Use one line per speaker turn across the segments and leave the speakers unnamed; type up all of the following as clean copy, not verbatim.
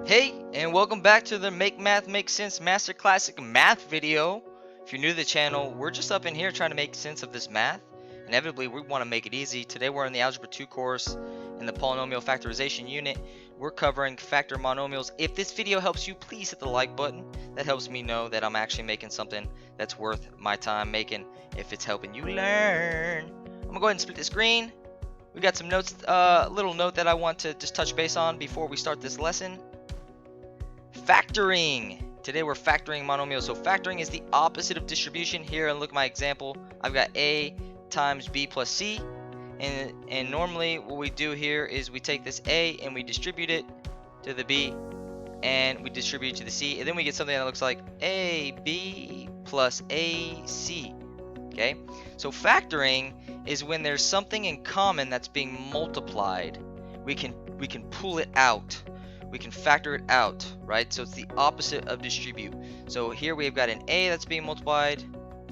Hey, and welcome back to the Make Math Make Sense Master Classic Math video. If you're new to the channel, we're just up in here trying to make sense of this math. Inevitably, we want to make it easy. Today we're in the Algebra 2 course in the Polynomial Factorization unit. We're covering factor monomials. If this video helps you, please hit the like button. That helps me know that I'm actually making something that's worth my time making if it's helping you learn. I'm going to go ahead and split the screen. We got some notes, little note that I want to just touch base on before we start this lesson. Factoring. Today we're factoring monomials. So factoring is the opposite of distribution. Here, and look at my example. I've got a times b plus c. And normally what we do here is we take this a and we distribute it to the b. And we distribute it to the c. And then we get something that looks like ab plus ac. Okay? So factoring is when there's something in common that's being multiplied. We can pull it out. We can factor it out, right? So it's the opposite of distribute. So here we've got an a that's being multiplied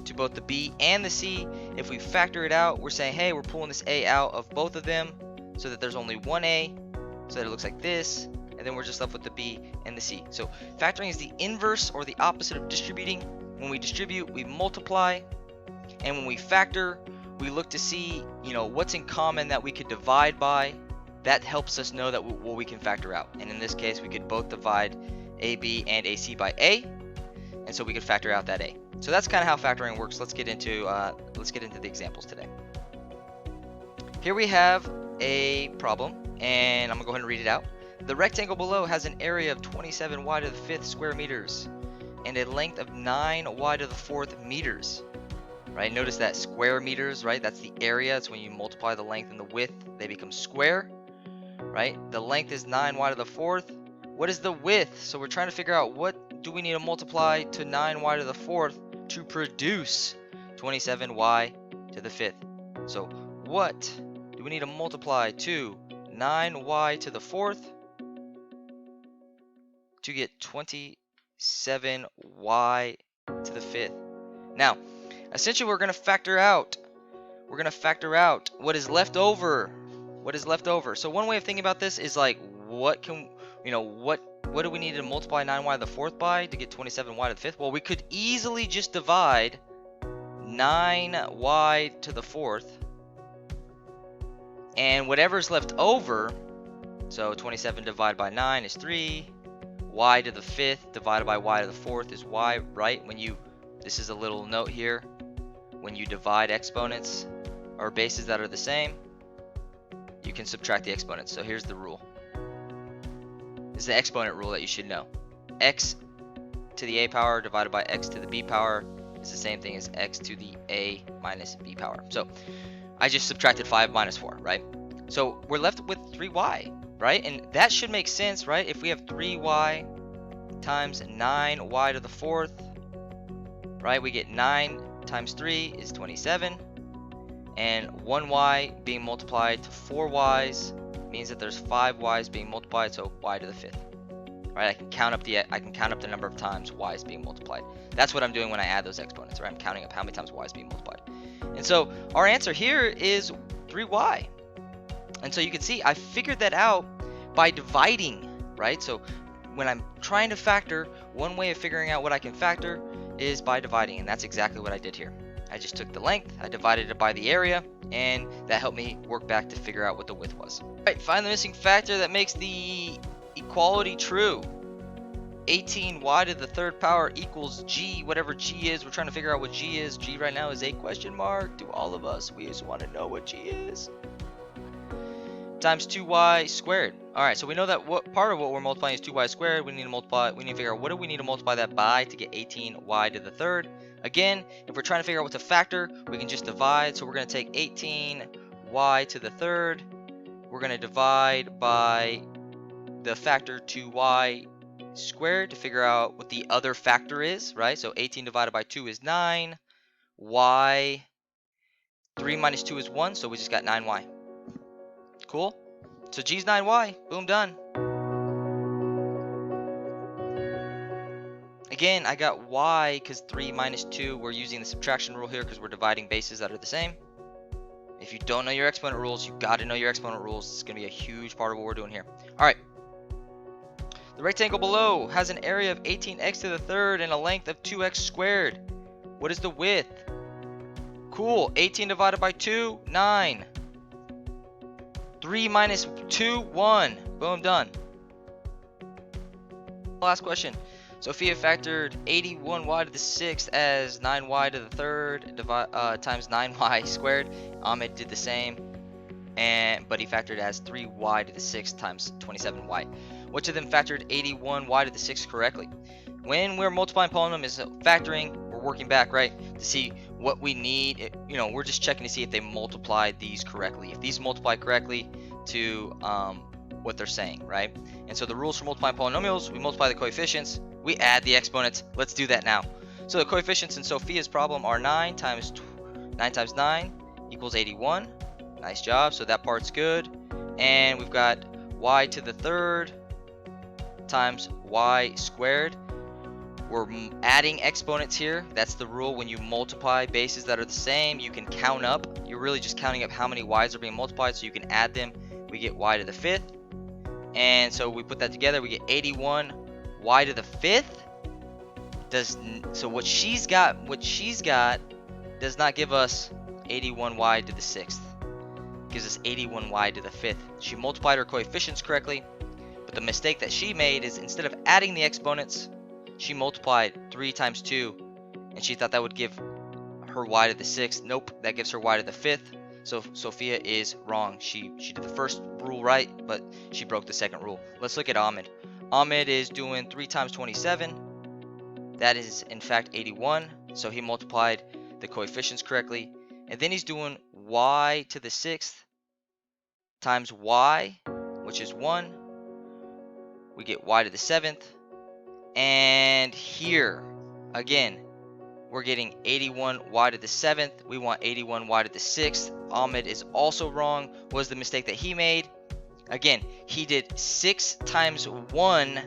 to both the b and the c. If we factor it out, we're saying, hey, we're pulling this a out of both of them so that there's only one a, so that it looks like this, and then we're just left with the b and the c. So factoring is the inverse or the opposite of distributing. When we distribute, we multiply, and when we factor, we look to see, what's in common that we could divide by. That helps us know that what we can factor out. And in this case, we could both divide AB and AC by A, and so we could factor out that A. So that's kind of how factoring works. Let's get into the examples today. Here we have a problem, and I'm gonna go ahead and read it out. The rectangle below has an area of 27y to the 5th square meters and a length of 9y to the 4th meters. Right? Notice that square meters, right? That's the area. It's when you multiply the length and the width, they become square. Right? The length is 9y to the 4th. What is the width? So we're trying to figure out what do we need to multiply to 9y to the 4th to produce 27y to the 5th. So what do we need to multiply to 9y to the 4th to get 27y to the 5th? Now, essentially we're going to factor out what is left over. What is left over? So one way of thinking about this is like, what do we need to multiply 9y to the 4th by to get 27y to the 5th? Well, we could easily just divide 9y to the 4th, and whatever's left over, so 27 divided by 9 is 3, y to the 5th divided by y to the 4th is y, right? This is a little note here, when you divide exponents or bases that are the same, you can subtract the exponents. So here's the rule. This is the exponent rule that you should know. X to the a power divided by x to the b power is the same thing as x to the a minus b power. So I just subtracted 5 minus 4, right? So we're left with 3y, right? And that should make sense, right? If we have 3y times 9y to the 4th, right? We get 9 times 3 is 27. And 1y being multiplied to 4 y's means that there's 5 y's being multiplied, so y to the 5th. Right? I can count up the number of times y is being multiplied. That's what I'm doing when I add those exponents, right? I'm counting up how many times y is being multiplied. And so our answer here is 3y. And so you can see I figured that out by dividing, right? So when I'm trying to factor, one way of figuring out what I can factor is by dividing, and that's exactly what I did here. I just took the length, I divided it by the area, and that helped me work back to figure out what the width was. Alright, find the missing factor that makes the equality true. 18y to the 3rd power equals g, whatever g is. We're trying to figure out what g is. G right now is a question mark to all of us. We just want to know what g is. Times 2y squared. Alright, so we know that part of what we're multiplying is 2y squared. We need to figure out what do we need to multiply that by to get 18y to the 3rd. Again, if we're trying to figure out what to factor, we can just divide. So we're going to take 18y to the 3rd. We're going to divide by the factor 2y squared to figure out what the other factor is, right? So 18 divided by 2 is 9. Y, 3 minus 2 is 1, so we just got 9y. Cool? So g's 9y. Boom, done. Again, I got y because 3 minus 2, we're using the subtraction rule here because we're dividing bases that are the same. If you don't know your exponent rules, you got to know your exponent rules. It's going to be a huge part of what we're doing here. All right. The rectangle below has an area of 18x to the third and a length of 2x squared. What is the width? Cool. 18 divided by 2, 9. 3 minus 2, 1. Boom, done. Last question. Sophia factored 81y to the 6th as 9y to the 3rd times 9y squared. Ahmed did the same, but he factored as 3y to the 6th times 27y. Which of them factored 81y to the 6th correctly? When we're multiplying polynomials, factoring, we're working back, right, to see what we need. We're just checking to see if they multiplied these correctly. If these multiply correctly to what they're saying, right? And so the rules for multiplying polynomials, we multiply the coefficients, we add the exponents. Let's do that now. So the coefficients in Sophia's problem are 9 times 9 equals 81. Nice job. So that part's good. And we've got y to the 3rd times y squared. We're adding exponents here. That's the rule. When you multiply bases that are the same, you can count up. You're really just counting up how many y's are being multiplied, so you can add them. We get y to the 5th. And so we put that together, we get 81 y to the 5th. So what she's got does not give us 81 y to the 6th. It gives us 81 y to the 5th. She multiplied her coefficients correctly, but the mistake that she made is instead of adding the exponents, she multiplied 3 times 2, and she thought that would give her y to the 6th. Nope, that gives her y to the 5th. So Sophia is wrong. She did the first rule right, but she broke the second rule. Let's look at Ahmed. Ahmed is doing 3 times 27. That is, in fact, 81. So he multiplied the coefficients correctly. And then he's doing y to the 6th times y, which is 1. We get y to the 7th. And here, again, we're getting 81y to the 7th. We want 81y to the 6th. Ahmed is also wrong. What was the mistake that he made? Again, he did 6 times 1,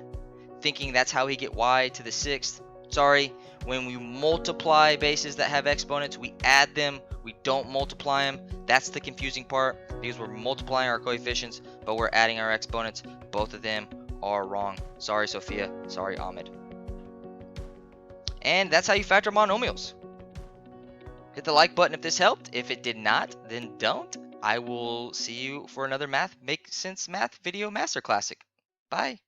thinking that's how he get y to the 6th. Sorry, when we multiply bases that have exponents, we add them. We don't multiply them. That's the confusing part, because we're multiplying our coefficients, but we're adding our exponents. Both of them are wrong. Sorry, Sophia. Sorry, Ahmed. And that's how you factor monomials. Hit the like button if this helped. If it did not, then don't. I will see you for another Make Sense Math video master classic. Bye.